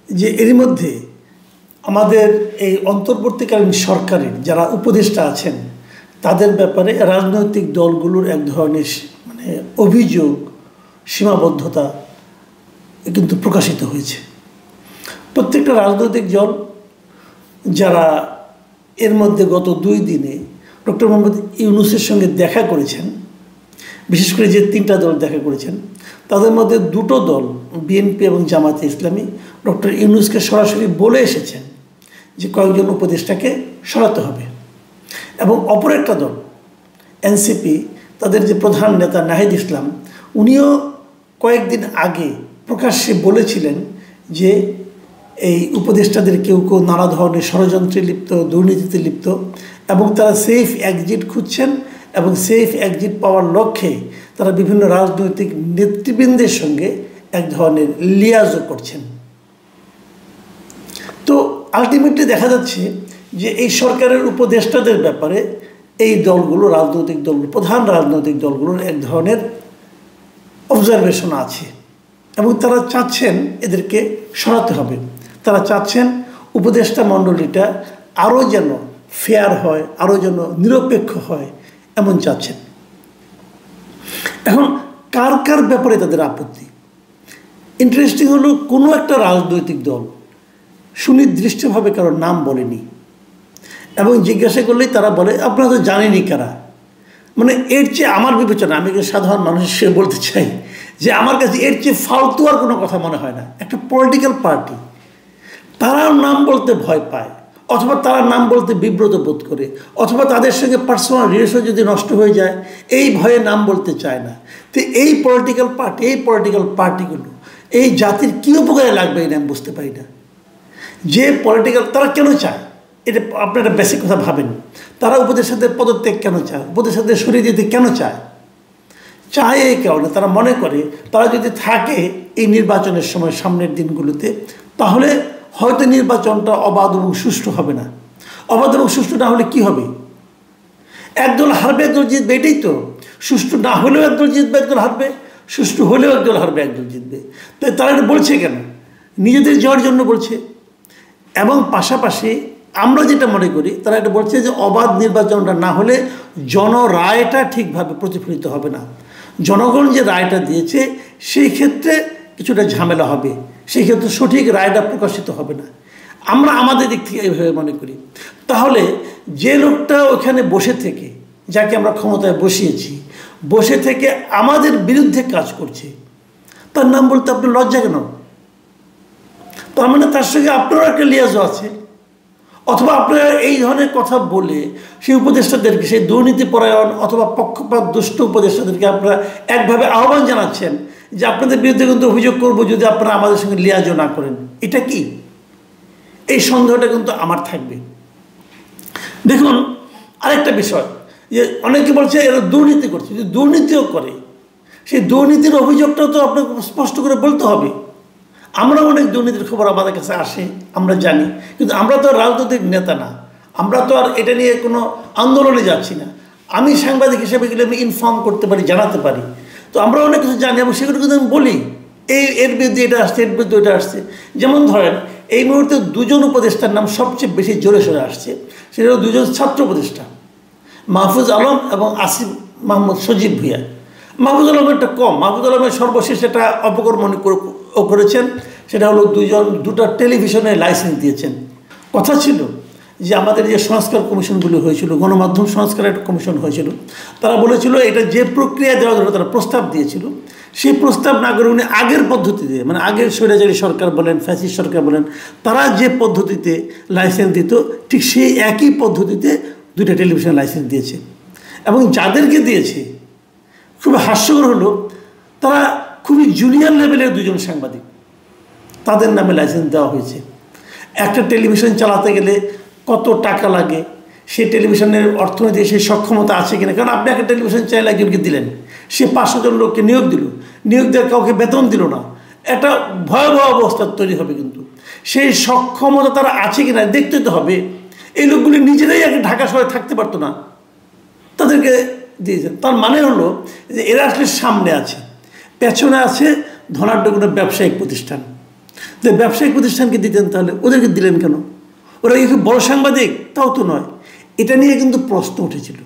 যে এর মধ্যে আমাদের এই অন্তর্বর্তীকালীন সরকারের যারা উপদেষ্টা আছেন তাদের ব্যাপারে রাজনৈতিক দলগুলোর এক ধরনের মানে অভিযোগ, সীমাবদ্ধতা কিন্তু প্রকাশিত হয়েছে। প্রত্যেকটা রাজনৈতিক দল যারা এর মধ্যে গত 2 দিনে ডক্টর মোহাম্মদ ইউনূসের সঙ্গে দেখা করেছেন, বিশেষ করে যে 3টা দল দেখা করেছেন তাদের মধ্যে 2টো দল বিএনপি এবং জামায়াতে ইসলামী ডক্টর ইউনূসকে সরাসরি বলে এসেছেন যে কয়েকজন উপদেষ্টাকে সরাতে হবে। এবং অপর একটা দল এনসিপি, তাদের যে প্রধান নেতা নাহিদ ইসলাম, উনিও কয়েকদিন আগে প্রকাশ্যে বলেছিলেন যে এই উপদেষ্টাদের কেউ কেউ নানা ধরনের ষড়যন্ত্রে লিপ্ত, দুর্নীতিতে লিপ্ত, এবং তারা সেফ এক্সিট খুঁজছেন এবং সেফ এক্সিট পাওয়ার লক্ষ্যে তারা বিভিন্ন রাজনৈতিক নেতৃবৃন্দের সঙ্গে এক ধরনের লিয়াজও করছেন। তো আলটিমেটলি দেখা যাচ্ছে যে এই সরকারের উপদেষ্টাদের ব্যাপারে এই দলগুলো, রাজনৈতিক দলগুলো, প্রধান রাজনৈতিক দলগুলোর এক ধরনের অবজারভেশন আছে এবং তারা চাচ্ছেন এদেরকে সরাতে হবে। তারা চাচ্ছেন উপদেষ্টা মণ্ডলীটা আরও যেন ফেয়ার হয়, আরও যেন নিরপেক্ষ হয়, এমন চাচ্ছেন। এখন কার কার ব্যাপারে তাদের আপত্তি? ইন্টারেস্টিং হলো কোনো একটা রাজনৈতিক দল সুনির্দিষ্টভাবে কারোর নাম বলেনি এবং জিজ্ঞাসা করলেই তারা বলে আপনারা তো জানেনই কারা। মানে এর চেয়ে আমার বিবেচনা, আমি সাধারণ মানুষ হিসেবে বলতে চাই যে আমার কাছে এর চেয়ে ফালতু আর কোনো কথা মনে হয় না। একটা পলিটিক্যাল পার্টি তারাও নাম বলতে ভয় পায়, অথবা তারা নাম বলতে বিব্রত বোধ করে, অথবা তাদের সঙ্গে পার্সোনাল রিলেশন যদি নষ্ট হয়ে যায় এই ভয়ে নাম বলতে চায় না। তো এই পলিটিক্যাল পার্টিগুলো এই জাতির কী উপকারে লাগবে এটা আমি বুঝতে পারি না। যে পলিটিক্যাল তারা কেন চায় এটা আপনারা বেসিক কথা ভাবেন। তারা উপদেষ্টাদের পদত্যাগ কেন চায়, উপদেষ্টাদের সরিয়ে দিতে কেন চায়? চায় এই কারণে তারা মনে করে তারা যদি থাকে এই নির্বাচনের সময় সামনের দিনগুলোতে তাহলে হয়তো নির্বাচনটা অবাধ এবং সুষ্ঠু হবে না। অবাধ এবং সুষ্ঠু না হলে কি হবে? একদল হারবে, একদল জিতবে, এটাই তো। সুষ্ঠু না হলেও একদল জিতবে, একদল হারবে, সুষ্ঠু হলেও একদল হারবে, একদল জিতবে। তাই তারা এটা বলছে কেন? নিজেদের যাওয়ার জন্য বলছে। এবং পাশাপাশি আমরা যেটা মনে করি তারা এটা বলছে যে অবাধ নির্বাচনটা না হলে জনরায়টা ঠিকভাবে প্রতিফলিত হবে না। জনগণ যে রায়টা দিয়েছে সেই ক্ষেত্রে কিছুটা ঝামেলা হবে, সেই ক্ষেত্রে সঠিক রায়টা প্রকাশিত হবে না। আমরা আমাদের দিক থেকে এইভাবে মনে করি। তাহলে যে লোকটা ওখানে বসে থেকে, যাকে আমরা ক্ষমতায় বসিয়েছি, বসে থেকে আমাদের বিরুদ্ধে কাজ করছে, তার নাম বলতে আপনার লজ্জা কেন? তার মানে তার সঙ্গে আপনারও একটা লিয়াজও আছে। অথবা আপনারা এই ধরনের কথা বলে সেই উপদেষ্টাদেরকে, সেই দুর্নীতিপরায়ণ অথবা পক্ষপাত দুষ্ট উপদেষ্টাদেরকে আপনারা একভাবে আহ্বান জানাচ্ছেন যে আপনাদের বিরুদ্ধে কিন্তু অভিযোগ করবো যদি আপনারা আমাদের সঙ্গে লিয়াজও না করেন। এটা কি? এই সন্দেহটা কিন্তু আমার থাকবে। দেখুন আরেকটা বিষয়, যে অনেকে বলছে এরা দুর্নীতি করছে। যদি দুর্নীতিও করে সেই দুর্নীতির অভিযোগটাও তো আপনাকে স্পষ্ট করে বলতে হবে। আমরা অনেক দুর্নীতির খবর আমাদের কাছে আসে, আমরা জানি, কিন্তু আমরা তো রাজনৈতিক নেতা না, আমরা তো আর এটা নিয়ে কোনো আন্দোলনে যাচ্ছি না। আমি সাংবাদিক হিসেবে গেলে আমি ইনফর্ম করতে পারি, জানাতে পারি। তো আমরা অনেক কিছু জানি এবং সেগুলো কিন্তু আমি বলি এর বিরুদ্ধে এটা আসছে, এর বিরুদ্ধে ওইটা আসছে। যেমন ধরেন এই মুহূর্তে 2জন উপদেষ্টার নাম সবচেয়ে বেশি জোরে সোরে আসছে, সেটা হলো 2জন ছাত্র উপদেষ্টা, মাহফুজ আলম এবং আসিফ মাহমুদ সজীব ভুঁইয়া। মাহফুজ আলমেরটা কম, মাহফুজ আলমের সর্বশেষ একটা অপকর্ম করেছেন, সেটা হলো 2টা টেলিভিশনে লাইসেন্স দিয়েছেন। কথা ছিল যে আমাদের যে সংস্কার কমিশনগুলো হয়েছিল, গণমাধ্যম সংস্কার একটা কমিশন হয়েছিল, তারা বলেছিল এটা যে প্রক্রিয়া দেওয়া ধরে তারা প্রস্তাব দিয়েছিল, সেই প্রস্তাব না করে উনি আগের পদ্ধতিতে, মানে আগের স্বৈরাচারী সরকার বলেন, ফ্যাসিস্ট সরকার বলেন, তারা যে পদ্ধতিতে লাইসেন্স দিত ঠিক সেই একই পদ্ধতিতে 2টা টেলিভিশন লাইসেন্স দিয়েছে। এবং যাদেরকে দিয়েছে খুব হাস্যকর হলো তারা খুবই জুনিয়র লেভেলের 2জন সাংবাদিক, তাদের নামে লাইসেন্স দেওয়া হয়েছে। একটা টেলিভিশন চালাতে গেলে কত টাকা লাগে, সেই টেলিভিশনের অর্থনৈতিক সেই সক্ষমতা আছে কিনা, কারণ আপনি একটা টেলিভিশন চাইলে একজনকে দিলেন, সে 500 জন লোককে নিয়োগ দিল, নিয়োগ দেওয়ার কাউকে বেতন দিল না, একটা ভয়াবহ অবস্থা তৈরি হবে। কিন্তু সেই সক্ষমতা তারা আছে কিনা দেখতে তো হবে। এই লোকগুলি নিজেরাই আগে ঢাকা শহরে থাকতে পারতো না, তাদেরকে দিয়েছেন। তার মানে হলো যে এরা আসলে সামনে আছে, পেছনে আছে ধনাঢ্য কোনো ব্যবসায়িক প্রতিষ্ঠান। তো ব্যবসায়িক প্রতিষ্ঠানকে দিতেন, তাহলে ওদেরকে দিলেন কেন? ওরা কি খুব বড় সাংবাদিক? তাও তো নয়। এটা নিয়ে কিন্তু প্রশ্ন উঠেছিল,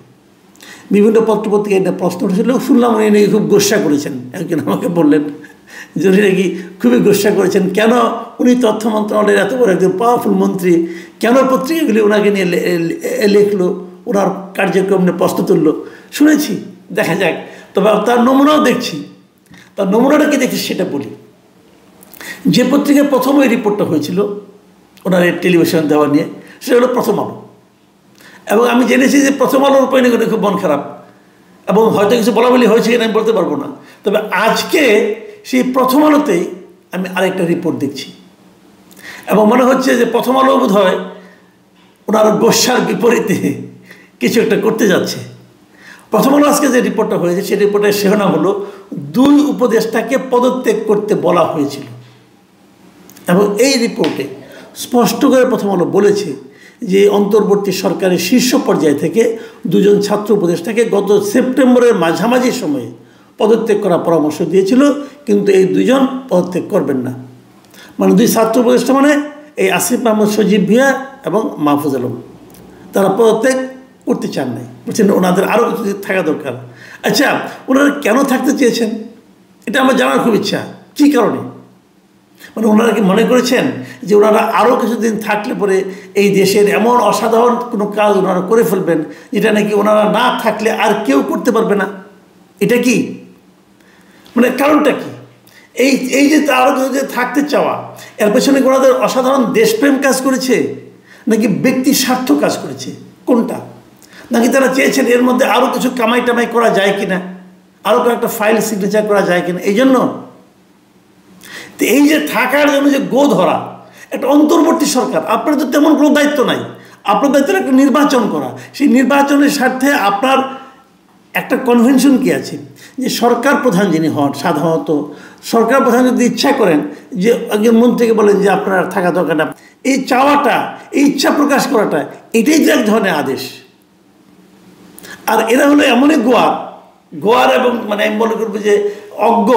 বিভিন্ন পত্রপত্রিকায় এটা প্রশ্ন উঠেছিল। শুনলাম উনি নাকি খুব গোস্বা করেছেন, একজন আমাকে বললেন যে উনি নাকি খুবই গোস্বা করেছেন। কেন উনি তথ্য মন্ত্রণালয়ের এত বড় একজন পাওয়ারফুল মন্ত্রী, কেন পত্রিকাগুলি ওনাকে নিয়ে লিখলো, ওনার কার্যক্রম নিয়ে প্রশ্ন তুললো? শুনেছি, দেখা যাক। তবে তার নমুনাও দেখছি। তার নমুনাটা কি দেখছি সেটা বলি। যে পত্রিকায় প্রথম ওই রিপোর্টটা হয়েছিল ওনার টেলিভিশন দেওয়া নিয়ে, সেটা হলো প্রথম আলো। এবং আমি জেনেছি যে প্রথম আলোর উপরে নাকি খুব মন খারাপ, এবং হয়তো কিছু বলা বলি হয়েছে কিনা আমি বলতে পারবো না। তবে আজকে সেই প্রথম আলোতেই আমি আরেকটা রিপোর্ট দেখছি, এবং মনে হচ্ছে যে প্রথম আলো বোধ হয় ওনার গোস্বার বিপরীতে কিছু একটা করতে যাচ্ছে। প্রথম আলো আজকে যে রিপোর্টটা হয়েছে, সেই রিপোর্টের শিরোনাম হলো 2 উপদেষ্টাকে পদত্যাগ করতে বলা হয়েছিল। এবং এই রিপোর্টে স্পষ্ট করে প্রথম আলো বলেছে যে অন্তর্বর্তী সরকারের শীর্ষ পর্যায় থেকে 2 জন ছাত্র উপদেষ্টাকে গত সেপ্টেম্বরের মাঝামাঝি সময়ে পদত্যাগ করার পরামর্শ দিয়েছিল, কিন্তু এই 2 জন পদত্যাগ করবেন না। মানে 2 ছাত্র উপদেষ্টা মানে এই আসিফ মাহমুদ সজীব ভুঁইয়া এবং মাহফুজ আলম, তারা পদত্যাগ করতে চান নাই, বলছেন ওনাদের আরও কিছু থাকা দরকার। আচ্ছা, ওনারা কেন থাকতে চেয়েছেন এটা আমার জানার খুব ইচ্ছা। কী কারণে? মানে ওনারা কি মনে করেছেন যে ওনারা আরও কিছুদিন থাকলে পরে এই দেশের এমন অসাধারণ কোনো কাজ ওনারা করে ফেলবেন যেটা নাকি ওনারা না থাকলে আর কেউ করতে পারবে না? এটা কি মানে কারণটা কি? এই যে আরও কিছু যে থাকতে চাওয়া, এর পেছনে ওনাদের অসাধারণ দেশপ্রেম কাজ করেছে নাকি ব্যক্তি স্বার্থ কাজ করেছে? কোনটা? নাকি তারা চেয়েছেন এর মধ্যে আরও কিছু কামাই টামাই করা যায় কিনা, আরও কয়েকটা ফাইল সিগনেচার করা যায় কিনা, এই জন্য? তো এই যে থাকার জন্য যে গো ধরা, একটা অন্তর্বর্তী সরকার, আপনার তো তেমন কোনো দায়িত্ব নাই। আপনার দায়িত্ব একটা নির্বাচন করা। সেই নির্বাচনের স্বার্থে আপনার একটা কনভেনশন কি আছে যে সরকার প্রধান যিনি হন, সাধারণত সরকার প্রধান যদি ইচ্ছা করেন যে একজন মন্ত্রীকে বলেন যে আপনার থাকা দরকার না, এই চাওয়াটা, এই ইচ্ছা প্রকাশ করাটা, এটাই যে এক ধরনের আদেশ। আর এরা হলো এমনই গোয়ার এবং মানে আমি মনে করবো যে অজ্ঞ,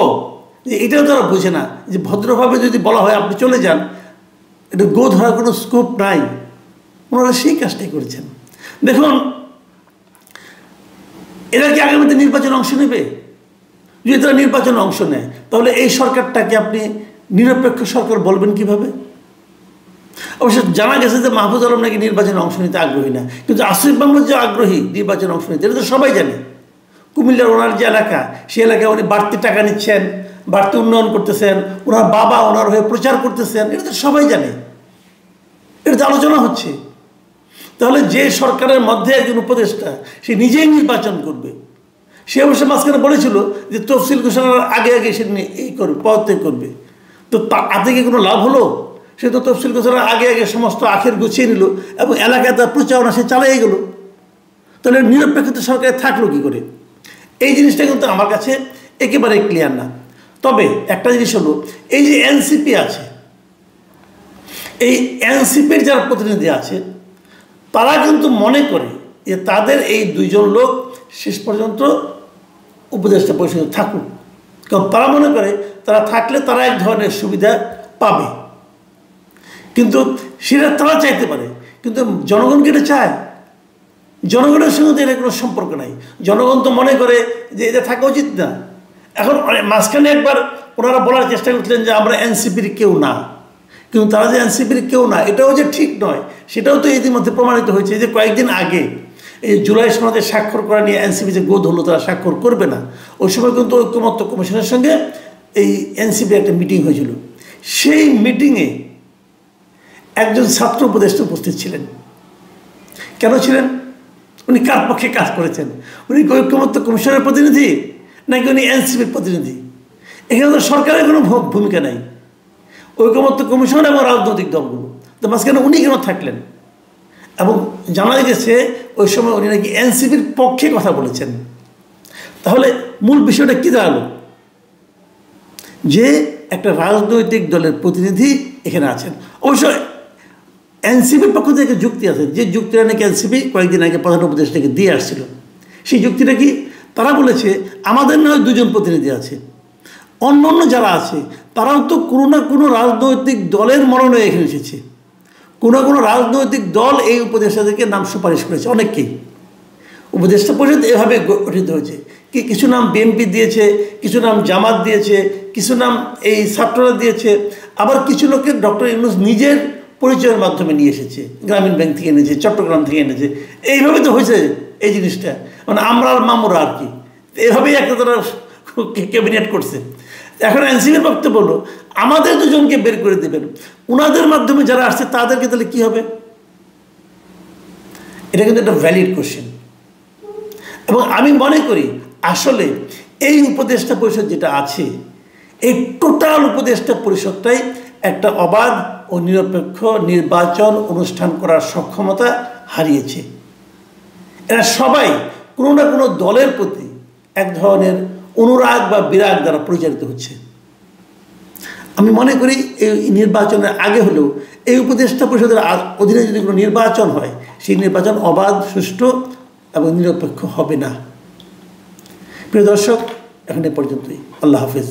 যে এটাও তারা বোঝে না যে ভদ্রভাবে যদি বলা হয় আপনি চলে যান, এটা গো ধরার কোনো স্কোপ নাই। ওনারা সেই কাজটাই করেছেন। দেখুন, এরা কি আগামীতে নির্বাচনে অংশ নেবে? যদি তারা নির্বাচনে অংশ নেয়, তাহলে এই সরকারটাকে আপনি নিরপেক্ষ সরকার বলবেন কিভাবে? অবশ্য জানা গেছে যে মাহফুজ আলম নাকি নির্বাচনে অংশ নিতে আগ্রহী না, কিন্তু আসিফ মাহমুদ যে আগ্রহী নির্বাচনে অংশ নিতে, এটা তো সবাই জানে। কুমিল্লার ওনার যে এলাকা, সেই এলাকায় উনি বাড়তি টাকা নিচ্ছেন, বাড়তি উন্নয়ন করতেছেন, ওনার বাবা ওনার হয়ে প্রচার করতেছেন, এটা তো সবাই জানে, এটা তো আলোচনা হচ্ছে। তাহলে যে সরকারের মধ্যে একজন উপদেষ্টা সে নিজেই নির্বাচন করবে, সে অবশ্য মাঝখানে বলেছিল যে তফসিল ঘোষণার আগে সে এই করবে, পদত্যাগ করবে। তো তাতে কি কোনো লাভ হলো? সে তো তফসিল ঘোষণার আগে সমস্ত আখের গুছিয়ে নিল এবং এলাকায় তার প্রচারণা সে চালিয়ে গেল। তাহলে নিরপেক্ষতা সরকারে থাকলো কী করে? এই জিনিসটা কিন্তু আমার কাছে একেবারে ক্লিয়ার না। তবে একটা জিনিস হলো, এই যে এনসিপি আছে, এই এনসিপির যারা প্রতিনিধি আছে তারা কিন্তু মনে করে যে তাদের এই 2 জন লোক শেষ পর্যন্ত উপদেষ্টা পরিষদে থাকুক, কারণ তারা মনে করে তারা থাকলে তারা এক ধরনের সুবিধা পাবে। কিন্তু সেটা তারা চাইতে পারে, কিন্তু জনগণকে এটা চায়? জনগণের সঙ্গে তো এর কোনো সম্পর্ক নাই। জনগণ তো মনে করে যে এটা থাকা উচিত না। এখন মাঝখানে একবার ওনারা বলার চেষ্টা করছিলেন যে আমরা এনসিপির কেউ না, কিন্তু তারা যে এনসিপির কেউ না এটাও যে ঠিক নয়, সেটাও তো ইতিমধ্যে প্রমাণিত হয়েছে। যে কয়েকদিন আগে এই জুলাই সনদে স্বাক্ষর করা নিয়ে এনসিপি যে গোদ হলো, তারা স্বাক্ষর করবে না, ওই সময় কিন্তু ঐক্যমত্য কমিশনের সঙ্গে এই এনসিপি একটা মিটিং হয়েছিল। সেই মিটিংয়ে একজন ছাত্র উপদেষ্টা উপস্থিত ছিলেন। কেন ছিলেন? উনি কার পক্ষে কাজ করেছেন? উনি ঐক্যমত্য কমিশনের প্রতিনিধি নাকি উনি এনসিপির প্রতিনিধি? এখানে তো সরকারের কোনো ভূমিকা নাই, ঐক্যমত্য কমিশন এবং রাজনৈতিক দলগুলো। তো মাঝখানে উনি কেন থাকলেন? এবং জানা গেছে ওই সময় উনি নাকি এনসিপির পক্ষে কথা বলেছেন। তাহলে মূল বিষয়টা কী দাঁড়ালো? যে একটা রাজনৈতিক দলের প্রতিনিধি এখানে আছেন। অবশ্যই এনসিপির পক্ষ থেকে যুক্তি আছে, যে যুক্তিটা নাকি এনসিপি কয়েকদিন আগে প্রধান উপদেষ্টাকে দিয়ে আসছিল। সেই যুক্তিটা কি? তারা বলেছে আমাদের নয় 2 জন প্রতিনিধি আছে, অন্য অন্য যারা আছে তারাও তো কোনো না কোনো রাজনৈতিক দলের মনোনয়নে এখানে এসেছে, কোনো কোনো রাজনৈতিক দল এই উপদেষ্টাদেরকে নাম সুপারিশ করেছে, অনেককেই। উপদেষ্টা পরিষদ এভাবে গঠিত হয়েছে, কিছু নাম বিএনপি দিয়েছে, কিছু নাম জামাত দিয়েছে, কিছু নাম এই ছাত্ররা দিয়েছে, আবার কিছু লোককে ডক্টর ইউনূস নিজের পরিচয়ের মাধ্যমে নিয়ে এসেছে, গ্রামীণ ব্যাংক থেকে এনেছে, চট্টগ্রাম থেকে এনেছে। এইভাবে তো হয়েছে এই জিনিসটা, মানে আমরা আর মামুরা আর কি, এভাবেই একটা তারা ক্যাবিনেট করছে। এখন এনসিপির বক্তব্য হলো আমাদের দুজনকে বের করে দেবেন, ওনাদের মাধ্যমে যারা আসছে তাদেরকে তাহলে কী হবে? এটা কিন্তু একটা ভ্যালিড কোশ্চেন। এবং আমি মনে করি আসলে এই উপদেষ্টা পরিষদ যেটা আছে, এই টোটাল উপদেষ্টা পরিষদটাই একটা অবাধ ও নিরপেক্ষ নির্বাচন অনুষ্ঠান করার সক্ষমতা হারিয়েছে। এরা সবাই কোনো না কোনো দলের প্রতি এক ধরনের অনুরাগ বা বিরাগ দ্বারা পরিচালিত হচ্ছে। আমি মনে করি এই নির্বাচনের আগে হলেও এই উপদেষ্টা পরিষদের অধীনে যদি কোনো নির্বাচন হয়, সেই নির্বাচন অবাধ, সুষ্ঠু এবং নিরপেক্ষ হবে না। প্রিয় দর্শক, এখন এ পর্যন্তই। আল্লাহ হাফেজ।